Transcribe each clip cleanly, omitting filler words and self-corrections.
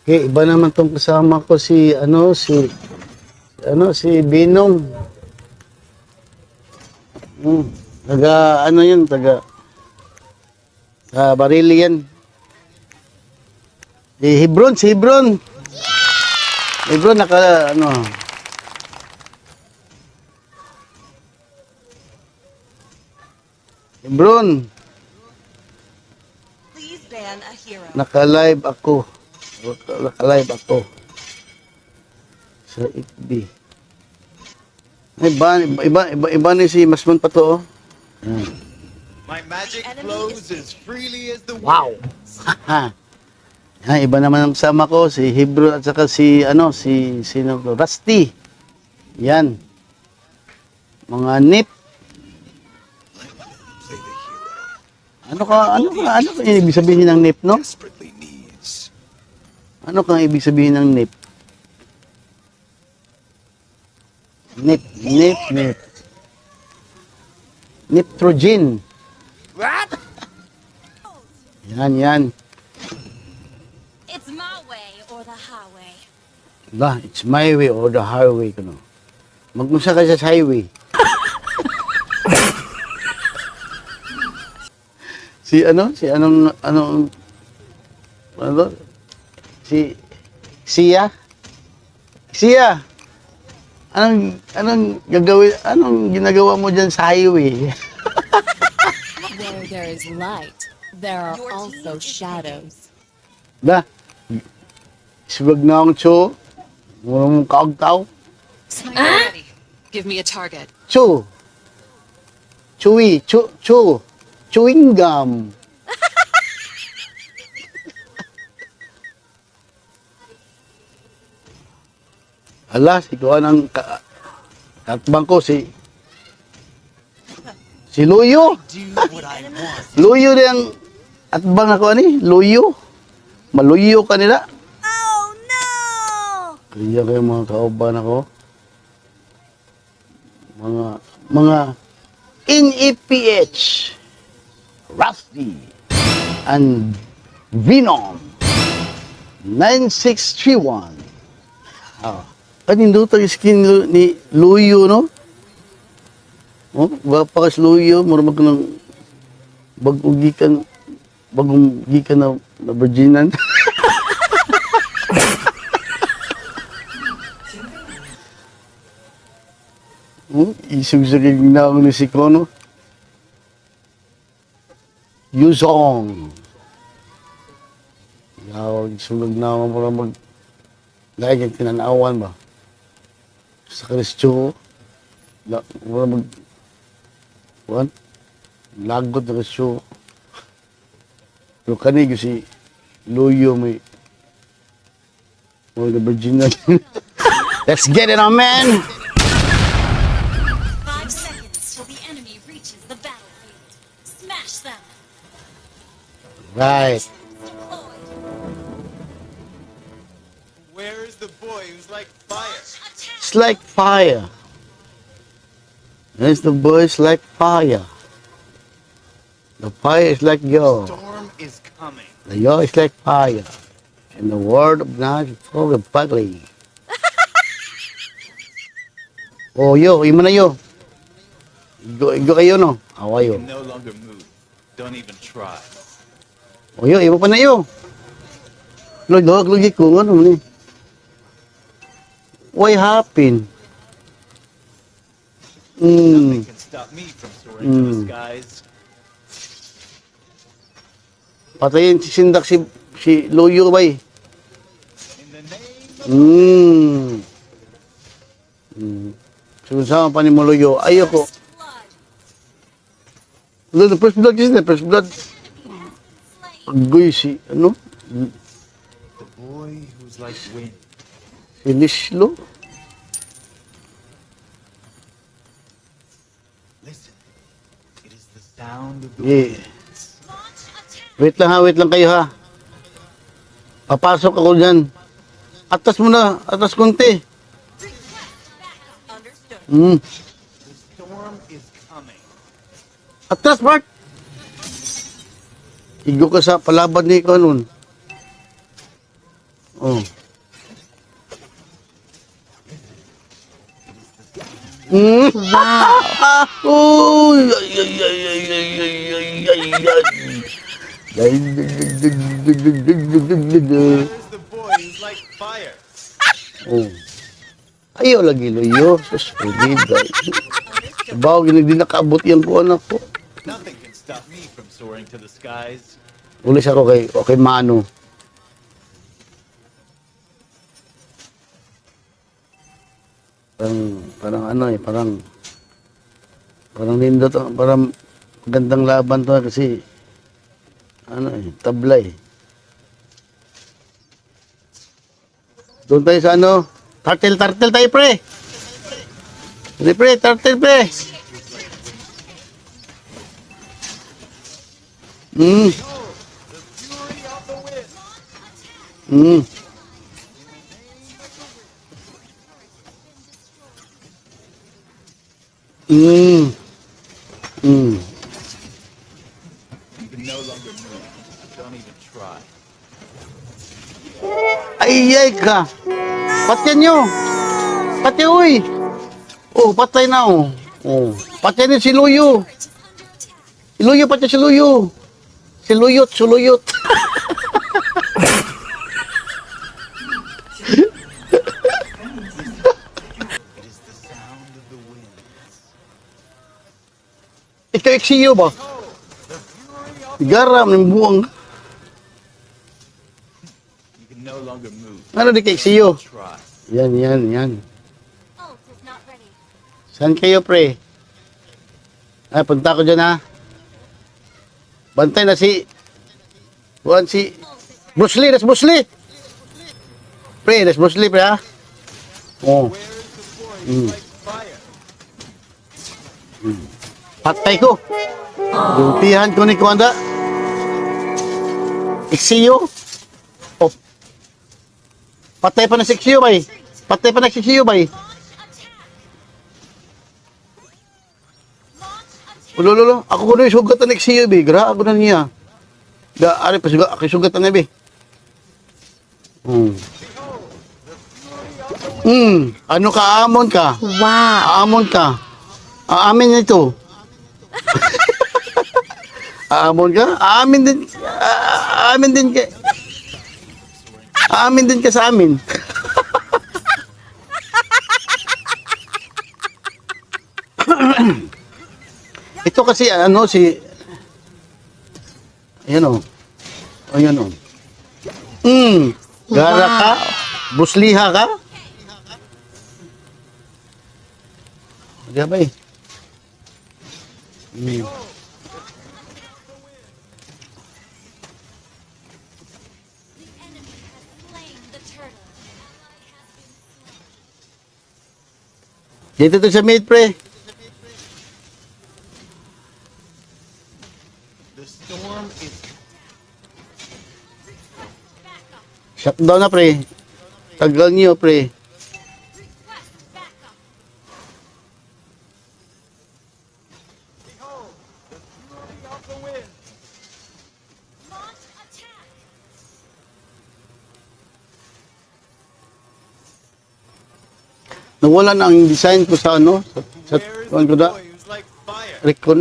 Okay, iba naman tong kasama ko si Binong. Taga ano yun, taga Barili yan. Si Hebron. Hebron Hebron, Please ban a hero. naka-live ako. Naka-live ako sa FB. Iba ni si Masmon pa to, oh. My magic flows as freely as the wind. Wow. Iba naman ang kasama ko, si Hebron at saka sino to? Rusty. Yan. Mga nip. Ano ka ibig sabihin ng nip, no? Desperately needs. Ano ka ibig sabihin ng nip? Nip. Nitrogen. What? Yan. It's my way or the highway. It's my way or the highway. Mag-usa ka sa highway. Siya? Anong ginagawa mo dyan sa highway? Where there is light, there are Your team also is shadows. Iswag na akong cho. Mura mong kaagtaw. Ready. Give me a target. Cho. Chewing gum. Hala, si Kuan ang katbang ko, si Luyo. Do what I want. Luyo din ang atbang ako ani, Luyo. Maluyo ka nila. Oh no! Kaya kayo mga kauban ako. Mga NEPH, Rusty, and Venom, 9631. Nindo tag skin ni Luyo, no? Oh, wapa kas Luyo, mura ng bagong gikan na virginan. Isug-sugig na ako ni si Kono. Yuzong. Sulog na ako para dahil yung tinanawan ba? Sa Kristyo, para lagot na Kristyo. Pero kanigo si Luyo may the Virginia. Let's get it on, man! 5 seconds till the enemy reaches the battlefield. Smash them. Right. Where is the boy who's like fire? Attack. It's like fire. It's the boys like fire. The fire is like yo. Storm is coming. The yo is like fire. And the word of God is full of ugly. Oh, yo, imo na yo. Igo kayo, no? You Awayo. can no longer move. Don't even try. Oh, yo, imo pa na yo. Lugig ko, ano ni? What happened? Nothing can stop me from soaring to the skies. Patayin si Sindak si Luyo ba eh? In the name of Sumasama pa ni Muluyo. Ayoko. First blood. The first blood is the first blood. Slain. Agoy si, the boy who's like wind. si Lislo. Listen, it is the sound of the Yeah. winds. Launch attack. Wait lang kayo ha. Papasok ako dyan. Atas mo na, atas konti. Request backup. Understood. Hmm. The storm is coming. Atras, Bart! Igo ka sa palaban ni Kanon. Oh. Hmm? Uy! Ay, ay, ay, ay, ay, ay, ay, ay, ay. Ay, There's the boy who's like fire. oh. Ayaw lagi loyo. Sus, pagigay. Bawa, hindi nakaabot yan po, anak ko. Nothing can stop me from soaring to the skies. Ulis ako kay Mano. Parang ano eh, parang nindot, parang gandang laban to kasi ano eh, tablay. Doon tayo sa ano, turtle tayo pre. Hindi pre, turtle pre. Hmm. Hmm. Hmm. Hmm. You can no longer move. Don't even try. Ay, ka. Patyan nyo. Patay, uy. Oh, patay na, oh. Oh. Patay na si Luyo. Si Luyo, patay si Luyo. Si Luyot. It is the sound of the wind. Ikaw, eksiyo ba? Garam ng buwang. You can no longer move. Ano di kay eksiyo? Try. Yan. Ult is not ready. Saan kayo, pre? Ay, punta ko dyan, ha? Bantay na si... Buwan si... Bruce Lee, that's Bruce Lee! Pre, that's Bruce Lee, pre, ha? Oh, Where is the boy who's like fire? patay ko. Gulpihan ko ni Kwanda. Iksiyo. Oh. Patay pa na si Iksiyo, bay. Patay pa na si Iksiyo, bay. Ulo. Ako ko na yung sugatan ni Iksiyo, bay. Gra, ako na niya. Ari pa sugat, ako sugatan niya, bay. Ano ka, aamon ka? Wow. Aamon ka. Aamin ito. Aamon ka? Aamin din. Aamin din ka. Aamin din ka sa amin. Ito kasi ano si ayan o. Ayan o. Gara ka? Busliha ka? Gabay. The enemy has slain the turtle. Dito to sa mid, pre. The storm is Shutdown na, pre. Tagal niyo, pre. request backup. behold the fury of the wind. Launch attack. Nawala na ang design ko sa ano, sa Where is kuwan ko the da, boy who's like fire? recon,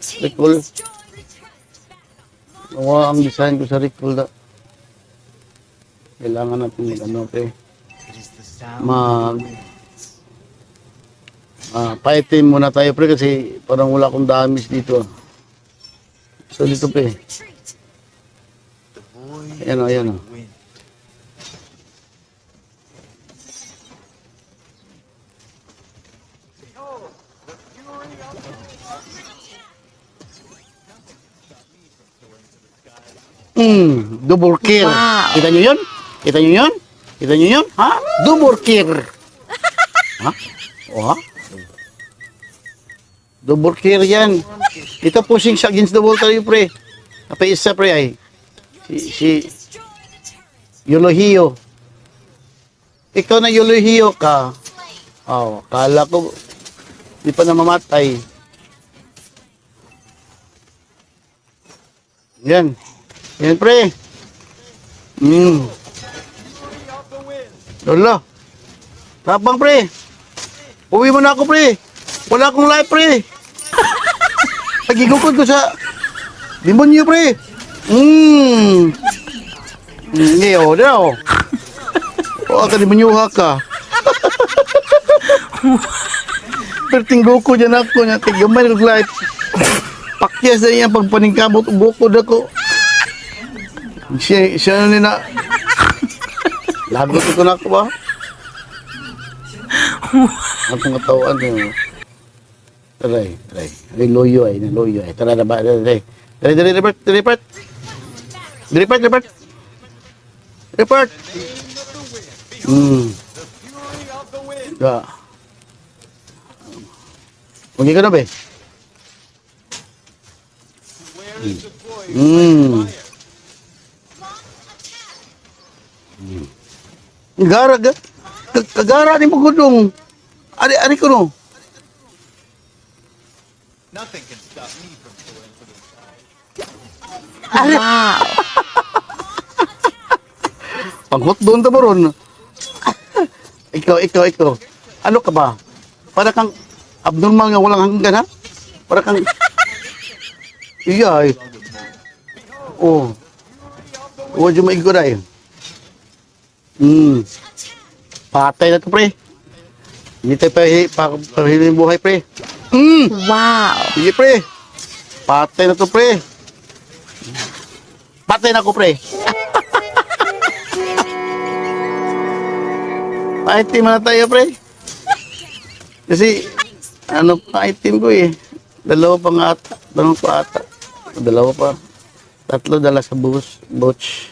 Team recall. destroy. Request backup. Nawala ang design ko sa recall da. Kailangan natin ano, pre. It is the sound Mag pa-item muna tayo, pre, kasi parang wala akong damage dito. So dito, pre. Retreat. the boy Ayan o. wind. Double kill. Wow. Kita nyo yun? Kita nyo yun? Kita nyo yun? Ha? Double kill. Ha? O ha? Double kill yan. Ito pushing siya against the wall tayo, pre. Apa isa, pre, ay. Si Destroy the turret. Yolohio. Ikaw na Yolohio ka. Slain. Oh, kala ko di pa na mamatay. Yan. Yan, pre. Wala. Tapang, pre. Uwi mo na ako, pre. Wala akong life, pre. Pagigukod ko sa demonyo, pre. Hindi, o. Dito, o. O, ka demonyuha ka. Pero tinggo ko dyan ako. Tigamay ng life. Pakyas na niya pagpaningkamot. Bukod ako. Siya na nila. Lagot ko na ako ba? Ang katawan ko. Taray. Ay, loyo ay. Tara na ba? Taray, report. Report. Ya. Bunyi ka na, be? Kagara ni Pagudong. Ari ko no. Nothing can stop me from going for the sky. Wow. Panghot doon ta mo ron. Ikaw. Ano ka ba? Para kang abnormal nga walang hanggan, ha? Para kang... Iyay. Oh. Huwag yung maiguray. Patay na to, pre. Hindi tayo pahilin buhay, pre. Wow. Sige, pre. Patay na to, pre. Patay na ko, pre. Pa-item na tayo, pre. Kasi, pa-item ko eh. Dalawa pa. Tatlo dala sa butch.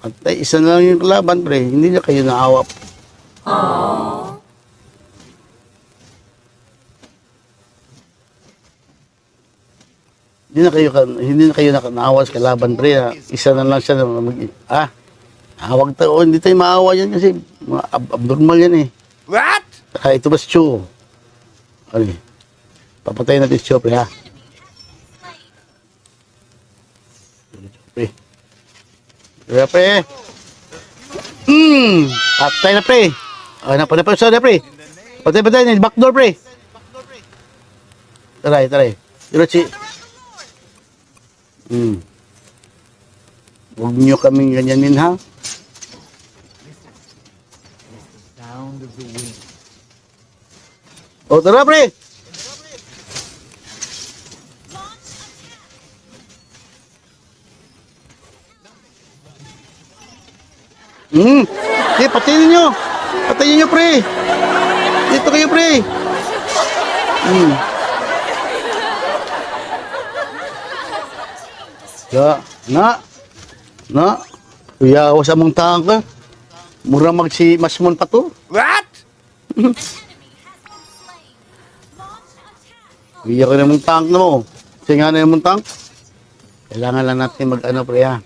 At isa na lang yung kalaban, pre. Hindi na kayo naawap. Hindi na kayo naawa sa kalaban, pre. Isa na lang siya na awag tayo. Hindi tayo maawa yan kasi mga abnormal yan eh. What? Ito ba si Chu? Ano eh? Papatayin natin si Chu, pre, ha? Pre. Pre. Patay na, pre. Napapasya na, pre. Patay na. Backdoor, pre. Taray. Diretsi. Huwag niyo kaming ganyanin, ha? Sound of the wind. O, tara, pre. Patayin niyo. Patayin niyo, pre. Dito kayo, pre. Na. Kuya, ako sa mong tangka. Mura masmon pa to. What? Kuya ko na mong tank na mo. Kasi nga na yung mong tank. Kailangan lang natin pre, ha.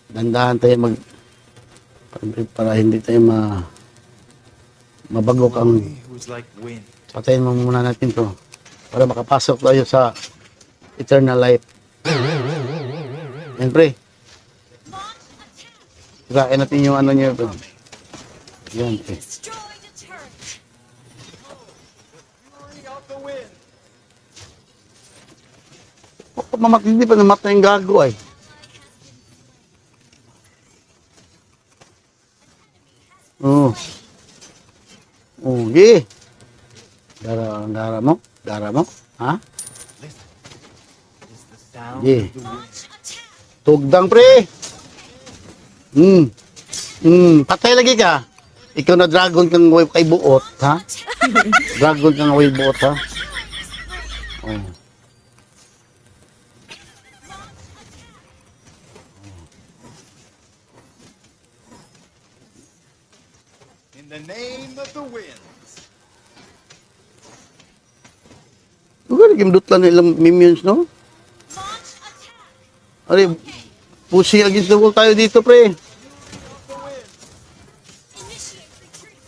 Dandahan tayo para hindi tayo mabagok ang It was like wind. patayin mo muna natin to para makapasok tayo sa eternal life. Yan, pre. Sirain natin yung niya. Yan, pre. Destroyed a turret. Fury of the wind. Hindi pa namatay yung gago ay. Yeah. Gara mo? Ha? It's the sound Yeah. of the wind. Tugdang, pre. Patay lagi ka. Ikaw na dragon kang way kay buot, ha? Dragon kang way buot, ha? Oh. In the name of the wind. Huwag nagimdut lang ilang minions, no? Ari, pushing against the wall tayo dito, pre. Initiate retreat.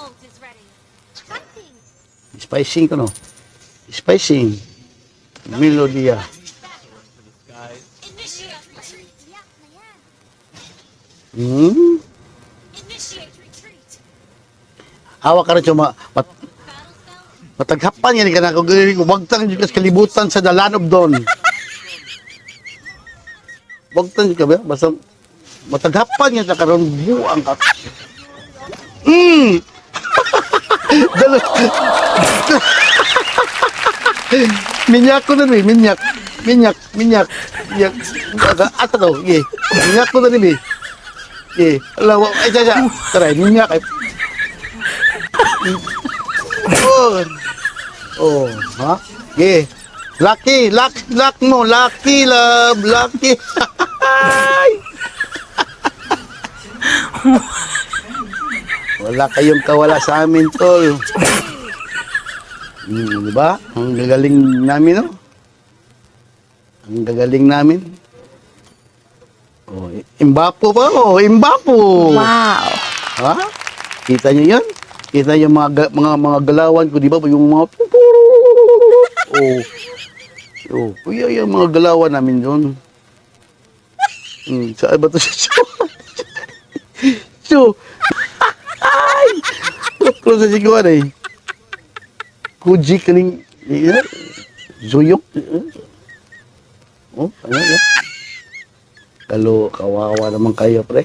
Ult is ready. Fighting. Spicing ko, no? Spicing. Melodia. For the skies. Initiate retreat. Hmm? Initiate retreat. Hawak ka rin siya, Battle cell. mataghapan yan ka na kung wagtang yung kalibutan sa the land of dawn. Wagtang ka ba? Basta mataghapan yan sa karon buang ka. Dalo. Minyak ko na rin, minyak. Minyak. Ata to, ye. Minyak ko na rin, eh. Ye. Alam, ay, siya. Tara, minyak. Ay. Oh, ha? Ye. Lucky mo. Lucky, love. Lucky. Wala kayong kawala sa amin, tol. Di ba? Ang gagaling namin, no? Ang gagaling namin. Oh, imbapo pa, oh, imbapo. Wow. Ha? Kita niyo 'yan? Kita niyo mga galawan ko, di ba? Yung mga oh. Oh, kuya yung mga galawan namin doon. Saan ba to siya? So, ay! Close sa siguan eh. Kuji kaning, zuyok. Oh, ano yan? Kawawa naman kayo, pre.